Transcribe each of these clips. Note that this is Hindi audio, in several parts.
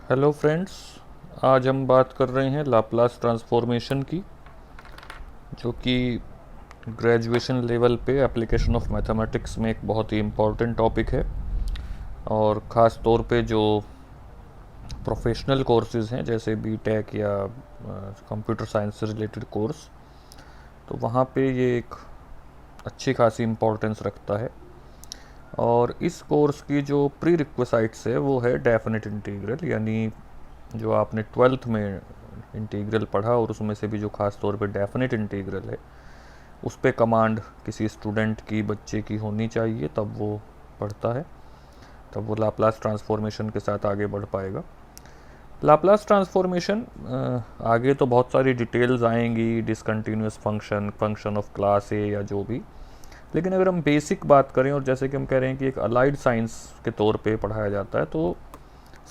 Hello friends. आज हम बात कर रहे हैं लाप्लास ट्रांसफॉर्मेशन की, जो कि ग्रेजुएशन लेवल पे एप्लीकेशन ऑफ मैथमेटिक्स में एक बहुत ही इम्पॉर्टेंट टॉपिक है। और ख़ास तौर पे जो प्रोफेशनल कोर्सेज़ हैं जैसे बीटेक या कंप्यूटर साइंस से रिलेटेड कोर्स, तो वहाँ पे ये एक अच्छी खासी इम्पोर्टेंस रखता है। और इस कोर्स की जो प्री रिक्विसाइट्स है वो है डेफिनेट इंटीग्रल, यानी जो आपने ट्वेल्थ में इंटीग्रल पढ़ा और उसमें से भी जो ख़ास तौर पे डेफिनेट इंटीग्रल है उस पे कमांड किसी स्टूडेंट की, बच्चे की होनी चाहिए, तब वो पढ़ता है, तब वो लाप्लास ट्रांसफॉर्मेशन के साथ आगे बढ़ पाएगा। लाप्लास ट्रांसफॉर्मेशन आगे तो बहुत सारी डिटेल्स आएंगी, discontinuous function, function of class ए या जो भी, लेकिन अगर हम बेसिक बात करें और जैसे कि हम कह रहे हैं कि एक अलाइड साइंस के तौर पे पढ़ाया जाता है, तो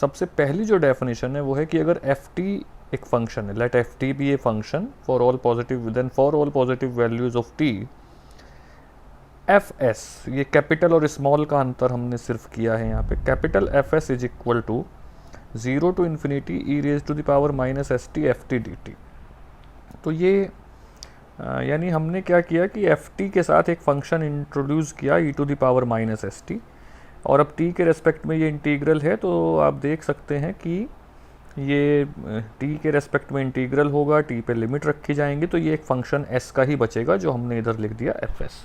सबसे पहली जो डेफिनेशन है वो है कि अगर एफ टी एक फंक्शन है, let F T be a function for all positive, then for all positive values of T F S, ये कैपिटल और स्मॉल का अंतर हमने सिर्फ किया है यहाँ पे, capital F S is equal to 0 to infinity e raised to the power minus S T F T D T. तो ये यानी हमने क्या किया कि एफ टी के साथ एक फंक्शन इंट्रोड्यूस किया e to the power minus S t, और अब टी के रेस्पेक्ट में ये इंटीग्रल है, तो आप देख सकते हैं कि ये टी के रेस्पेक्ट में इंटीग्रल होगा, टी पे लिमिट रखी जाएंगी, तो ये एक फंक्शन एस का ही बचेगा जो हमने इधर लिख दिया एफ एस।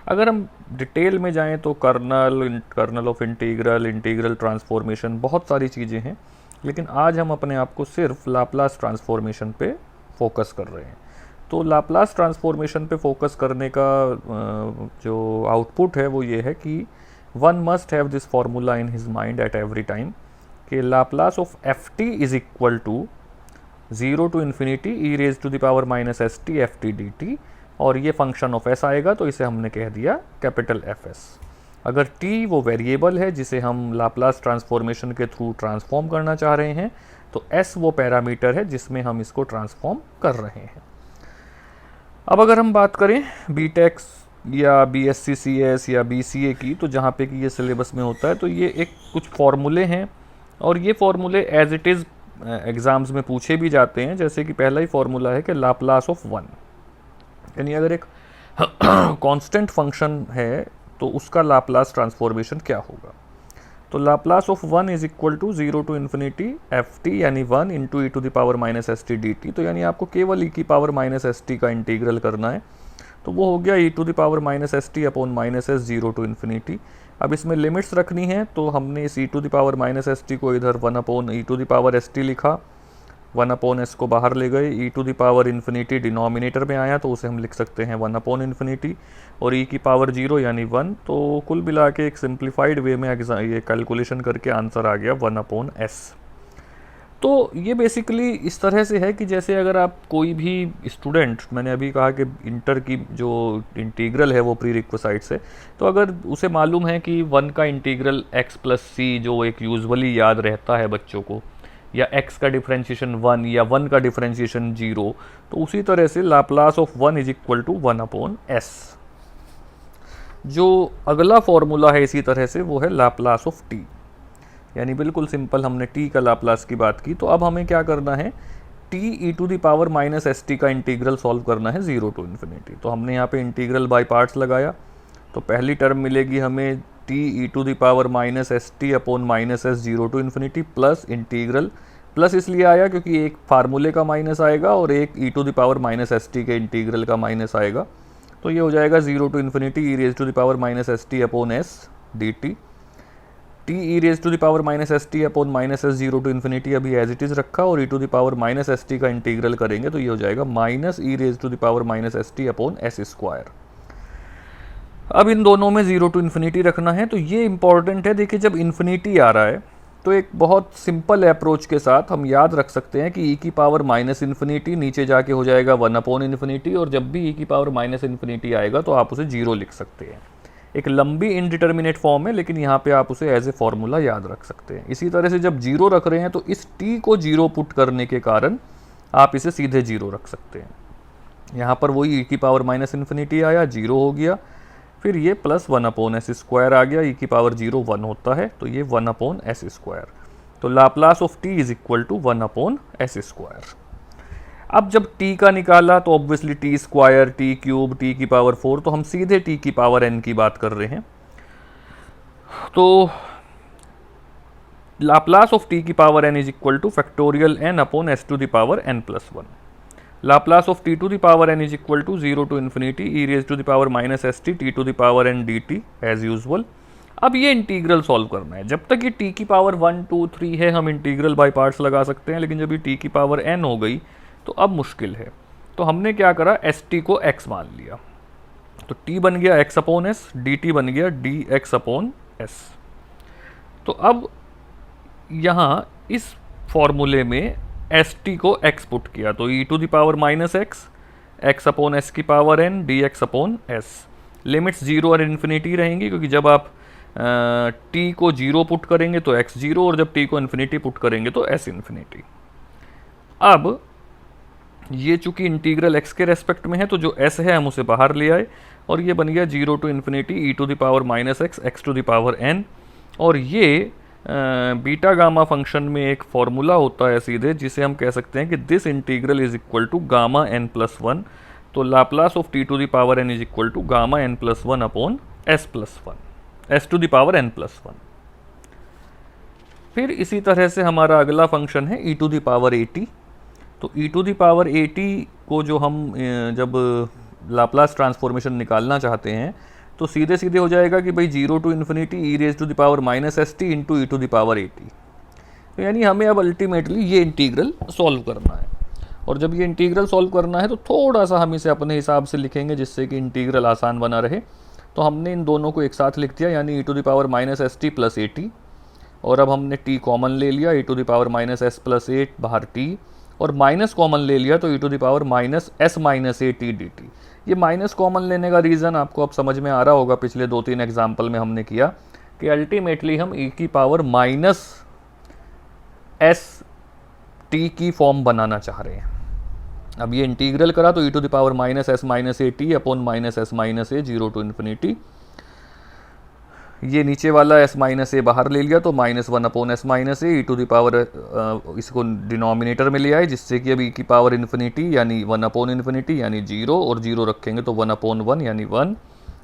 अगर हम डिटेल में जाएं तो kernel of integral, integral transformation, बहुत सारी चीज़ें हैं, लेकिन आज हम अपने आप को सिर्फ लाप्लास ट्रांसफॉर्मेशन पे फोकस कर रहे हैं। तो लाप्लास ट्रांसफॉर्मेशन पे फोकस करने का जो आउटपुट है वो ये है कि one must have this formula in his mind at every time कि Laplace of f t is equal to 0 to infinity e raise to the power minus S T F T D t, और ये फंक्शन ऑफ एस आएगा, तो इसे हमने कह दिया कैपिटल एफ एस। अगर टी वो वेरिएबल है जिसे हम लाप्लास ट्रांसफॉर्मेशन के थ्रू ट्रांसफॉर्म करना चाह रहे हैं, तो एस वो पैरामीटर है जिसमें हम इसको ट्रांसफॉर्म कर रहे हैं। अब अगर हम बात करें बीटेक या बीएससी सीएस या बीसीए की, तो जहाँ पे कि ये सिलेबस में होता है, तो ये एक कुछ फॉर्मूले हैं, और ये फॉर्मूले एज इट इज़ एग्ज़ाम्स में पूछे भी जाते हैं। जैसे कि पहला ही फॉर्मूला है कि लाप्लास ऑफ वन, यानी अगर एक कांस्टेंट फंक्शन है तो उसका लाप्लास ट्रांसफॉर्मेशन क्या होगा। तो Laplace of one is equal to 0 to infinity f t, यानी 1 into e to the power minus S t D T. तो यानी आपको केवल ई की पावर माइनस एस टी का इंटीग्रल करना है, तो वो हो गया e to the power minus S T upon minus S 0 to infinity। अब इसमें लिमिट्स रखनी है, तो हमने इस e to the power minus S t को इधर 1 upon e to the power s t लिखा, 1 अपॉन एस को बाहर ले गए, e to the power infinity denominator में आया, तो उसे हम लिख सकते हैं 1 अपॉन इन्फिनिटी, और ई की पावर 0 यानी 1। तो कुल मिला के एक सिंप्लीफाइड वे में ये कैलकुलेशन करके आंसर आ गया 1 अपॉन एस। तो ये बेसिकली इस तरह से है कि जैसे अगर आप कोई भी स्टूडेंट, मैंने अभी कहा कि इंटर की जो इंटीग्रल है वो प्री रिक्विसाइट्स है, तो अगर उसे मालूम है कि 1 का इंटीग्रल x प्लस सी जो एक यूजुअली याद रहता है बच्चों को, या x का डिफरेंशिएशन 1 या 1 का डिफरेंशिएशन 0, तो उसी तरह से Laplace of 1 is equal to 1 upon S. जो अगला फॉर्मूला है इसी तरह से वो है लाप्लास ऑफ t, यानी बिल्कुल सिंपल हमने t का लाप्लास की बात की। तो अब हमें क्या करना है, t e to the power minus S T का इंटीग्रल सॉल्व करना है 0 to infinity। तो हमने यहाँ पे इंटीग्रल बाय पार्ट्स लगाया, तो पहली टर्म मिलेगी हमें t e to the power minus S T upon minus S 0 to infinity plus integral, plus इसलिए आया क्योंकि एक फार्मूले का माइनस आएगा और एक e to the power minus S t के इंटीग्रल का माइनस आएगा, तो ये हो जाएगा 0 to infinity e raise to the power minus S T upon s d t. T e raise to the power minus S T upon minus S 0 to infinity अभी एज इट इज़ रखा, और e to the power minus S T का इंटीग्रल करेंगे तो ये हो जाएगा minus e raise to the power minus S T upon S square. अब इन दोनों में 0 to infinity रखना है, तो ये इंपॉर्टेंट है। देखिए जब इन्फिनिटी आ रहा है तो एक बहुत सिंपल अप्रोच के साथ हम याद रख सकते हैं कि ई की पावर माइनस इन्फिनिटी नीचे जाके हो जाएगा 1 अपॉन इन्फिनिटी, और जब भी ई की पावर माइनस इन्फिनिटी आएगा तो आप उसे 0 लिख सकते हैं। एक लंबी इनडिटर्मिनेट फॉर्म है, लेकिन यहाँ पे आप उसे एज ए फॉर्मूला याद रख सकते हैं। इसी तरह से जब 0 रख रहे हैं तो इस t को 0 पुट करने के कारण आप इसे सीधे 0 रख सकते हैं। यहाँ पर वही ई की पावर माइनस इन्फिनिटी आया, 0 हो गया, फिर ये प्लस 1 अपॉन एस स्क्वायर आ गया, ई की पावर 0 1 होता है, तो ये 1 अपॉन एस स्क्वायर। तो Laplace of T is equal to 1/s²। अब जब t का निकाला तो obviously T square, T cube, T की पावर 4, तो हम सीधे t की पावर n की बात कर रहे हैं। तो लाप्लास ऑफ टी की power n is equal to factorial n/s⁴n+1। Laplace of T to the power n is equal to 0 to infinity e⁻⁻st t to the power n dt as usual. अब ये इंटीग्रल सॉल्व करना है। जब तक ये t की पावर 1, 2, 3 है हम इंटीग्रल बाय पार्ट्स लगा सकते हैं, लेकिन जब ये t की पावर n हो गई तो अब मुश्किल है। तो हमने क्या करा, st को x मान लिया, तो t बन गया x/s, dt बन गया dx/s। तो अब यहाँ इस फॉर्मूले में st को x पुट किया तो e⁻⁻x, x/s की पावर n dx/s। लिमिट्स 0 और इन्फिनिटी रहेंगी, क्योंकि जब आप t को 0 पुट करेंगे तो x 0, और जब t को इन्फिनिटी पुट करेंगे तो s इन्फिनिटी। अब ये चूंकि इंटीग्रल x के रेस्पेक्ट में है तो जो s है हम उसे बाहर ले आए, और ये बन गया 0 to infinity e⁻⁻x x to the power n। और ये बीटा गामा फंक्शन में एक फॉर्मूला होता है सीधे, जिसे हम कह सकते हैं कि this integral is equal to gamma n+1। तो Laplace of t to the power n is equal to gamma n+1/s+1, s to the power n+1। फिर इसी तरह से हमारा अगला फंक्शन है e⁻at। तो e⁻at को जो हम जब लाप्लास ट्रांसफॉर्मेशन निकालना चाहते हैं तो सीधे सीधे हो जाएगा कि भाई 0 to infinity e⁻⁻st into e⁻at। तो यानी हमें अब अल्टीमेटली ये इंटीग्रल सॉल्व करना है, और जब ये इंटीग्रल सॉल्व करना है तो थोड़ा सा हम इसे अपने हिसाब से लिखेंगे जिससे कि इंटीग्रल आसान बना रहे। तो हमने इन दोनों को एक साथ लिख दिया, यानी e⁻⁻st प्लस at, और अब हमने t कॉमन ले लिया, e⁻⁻s प्लस 8 बाहर t, और माइनस कॉमन ले लिया तो e⁻⁻s-at dt। ये माइनस कॉमन लेने का रीज़न आपको अब समझ में आ रहा होगा, पिछले 2-3 एग्जाम्पल में हमने किया कि अल्टीमेटली हम e⁻⁻st की फॉर्म बनाना चाह रहे हैं। अब ये इंटीग्रल करा तो e⁻⁻s-at/s-a 0 to infinity, ये नीचे वाला s-a बाहर ले लिया तो -1/s-a इसको डिनोमिनेटर में ले आए, जिससे कि अब e की पावर इन्फिनिटी यानी 1/∞ यानी 0, और 0 रखेंगे तो 1/1 यानी 1।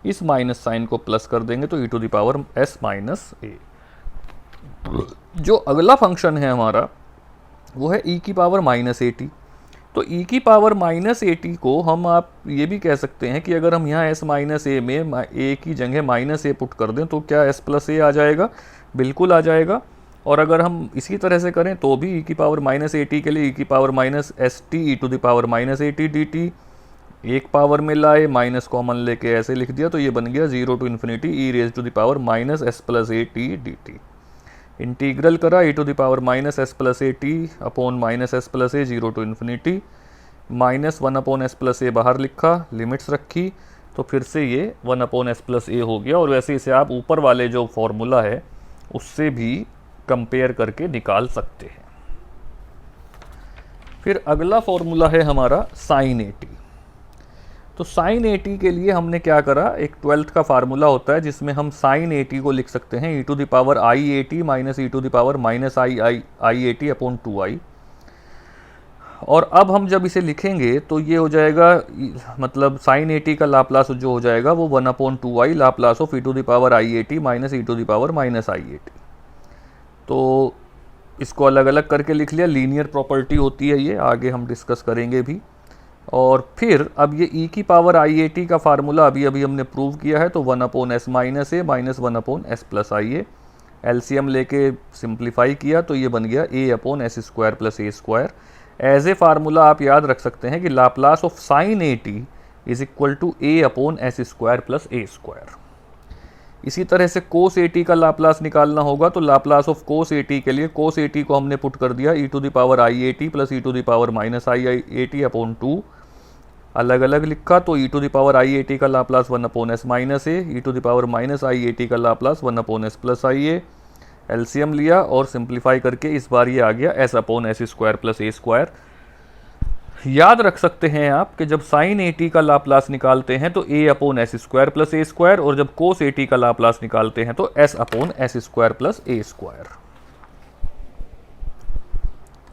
इस माइनस साइन को प्लस कर देंगे तो e⁻s-a। जो अगला फंक्शन है हमारा वो है e की पावर -at। तो e की पावर -at को हम आप ये भी कह सकते हैं कि अगर हम यहाँ s-a में a की जगह -a पुट कर दें तो क्या s+a आ जाएगा? बिल्कुल आ जाएगा। और अगर हम इसी तरह से करें तो भी e की पावर -at के लिए e की पावर -st e⁻⁻at dt एक पावर में लाए, माइनस कॉमन लेके ऐसे लिख दिया, तो ये बन गया 0 to infinity e⁻⁻s+at dt। Integral करा e⁻⁻s+at/-s+a 0 to infinity, -1/s+a बाहर लिखा, लिमिट्स रखी, तो फिर से ये 1/s+a हो गया। और वैसे इसे आप ऊपर वाले जो फॉर्मूला है उससे भी कंपेयर करके निकाल सकते हैं। फिर अगला फॉर्मूला है हमारा sin at। तो sin at के लिए हमने क्या करा, एक 12th का फार्मूला होता है जिसमें हम sin at को लिख सकते हैं e⁻iat -e⁻iat/2i। और अब हम जब इसे लिखेंगे तो ये हो जाएगा, मतलब sin at का लाप्लास जो हो जाएगा वो 1/2i Laplace of e⁻iat -e⁻iat। तो इसको अलग अलग करके लिख लिया, लीनियर प्रॉपर्टी होती है ये, आगे हम डिस्कस करेंगे भी। और फिर अब ये e की पावर iat का फार्मूला अभी हमने प्रूव किया है, तो 1/s - a -1/s+ia। एलसीएम लेके सिंप्लीफाई किया तो ये बन गया a/s² + a²। As a formula आप याद रख सकते हैं कि Laplace of sin at is equal to a/s² + a²। इसी तरह से cos at का लाप्लास निकालना होगा, तो लाप्लास ऑफ cos at के लिए cos at को हमने पुट कर दिया e⁻iat + e⁻−iat/2, अलग अलग लिखा, तो e⁻iat का लाप्लास 1/s - a, e⁻−iat का लाप्लास 1/s+ia। एलसीएम लिया और सिंप्लीफाई करके इस बार ये आ गया s/s² + a²। याद रख सकते हैं आप कि जब sin at का लाप्लास निकालते हैं तो a/s² + a², और जब cos at का लाप्लास निकालते हैं तो s/s² + a²।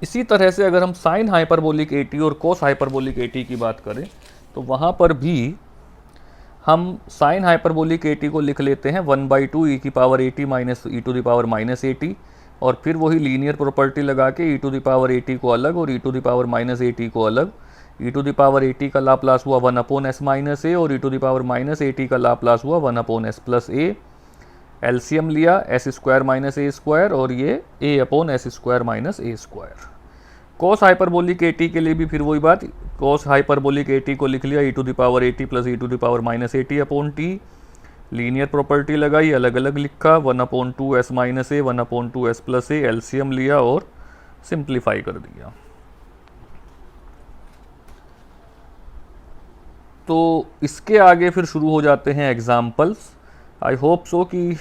इसी तरह से अगर हम साइन हाइपरबोलिक एटी और कोस हाइपरबोलिक एटी की बात करें तो वहाँ पर भी हम साइन हाइपरबोलिक एटी को लिख लेते हैं 1/2 ई की power a t minus e to the power minus a t, और फिर वही लीनियर प्रॉपर्टी लगा के e to the power a t को अलग और e to the power minus a t को अलग। E to the power a t का लाप्लास हुआ 1/s माइनस ए और e to the power minus a t का लाप्लास हुआ 1/s प्लस ए। एलसीएम लिया s square minus a square और ये a/s² minus a square. Cos hyperbolic eighty के लिए भी फिर वही बात, कोस हाइपरबोलिक एटी को लिख लिया e to the power a t plus e to the power minus a t upon t, linear property लगाई, अलग अलग लिखा, 1/2s minus a 1/2s plus a, LCM लिया और सिंप्लीफाई कर दिया। तो इसके आगे फिर शुरू हो जाते हैं एग्जाम्पल्स। आई होप सो कि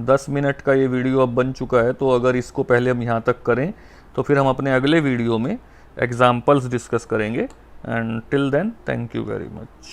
10 मिनट का ये वीडियो अब बन चुका है, तो अगर इसको पहले हम यहाँ तक करें तो फिर हम अपने अगले वीडियो में एग्जाम्पल्स डिस्कस करेंगे। And till then thank you very much.